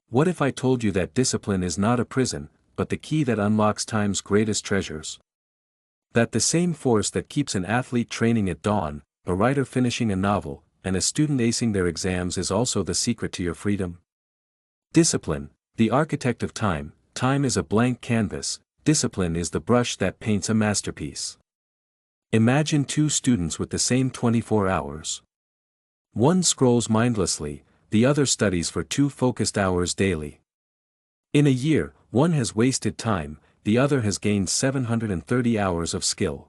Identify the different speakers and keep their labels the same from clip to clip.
Speaker 1: What if I told you that discipline is not a prison, but the key that unlocks time's greatest treasures? That the same force that keeps an athlete training at dawn, a writer finishing a novel, and a student acing their exams is also the secret to your freedom? Discipline, the architect of time. Time is a blank canvas, discipline is the brush that paints a masterpiece. Imagine two students with the same 24 hours. One scrolls mindlessly, the other studies for 2 focused hours daily. In a year, one has wasted time, the other has gained 730 hours of skill.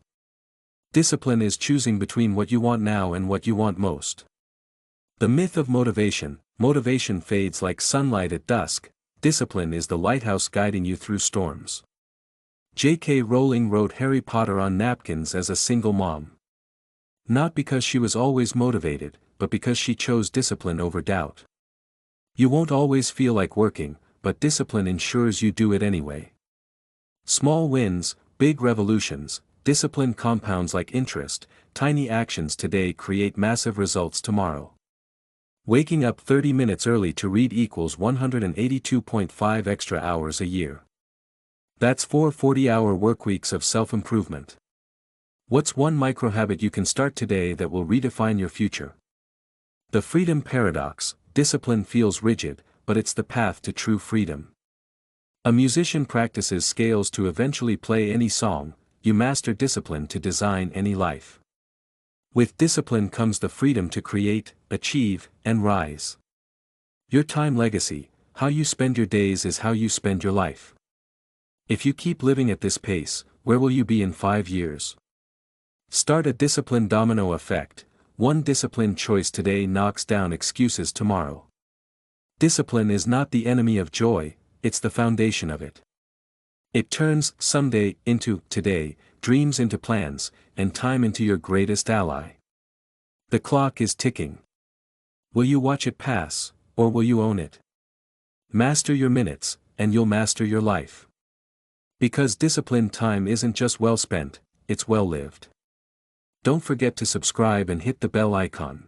Speaker 1: Discipline is choosing between what you want now and what you want most. The myth of motivation. Motivation fades like sunlight at dusk, discipline is the lighthouse guiding you through storms. J.K. Rowling wrote Harry Potter on napkins as a single mom. Not because she was always motivated, but because she chose discipline over doubt. You won't always feel like working, but discipline ensures you do it anyway. Small wins, big revolutions, discipline compounds like interest, tiny actions today create massive results tomorrow. Waking up 30 minutes early to read equals 182.5 extra hours a year. That's 4 40-hour workweeks of self-improvement. What's one microhabit you can start today that will redefine your future? The freedom paradox. Discipline feels rigid, but it's the path to true freedom. A musician practices scales to eventually play any song, you master discipline to design any life. With discipline comes the freedom to create, achieve, and rise. Your time legacy. How you spend your days is how you spend your life. If you keep living at this pace, where will you be in 5 years? Start a discipline domino effect. One disciplined choice today knocks down excuses tomorrow. Discipline is not the enemy of joy, it's the foundation of it. It turns someday into today, dreams into plans, and time into your greatest ally. The clock is ticking. Will you watch it pass, or will you own it? Master your minutes, and you'll master your life. Because disciplined time isn't just well spent, it's well lived. Don't forget to subscribe and hit the bell icon.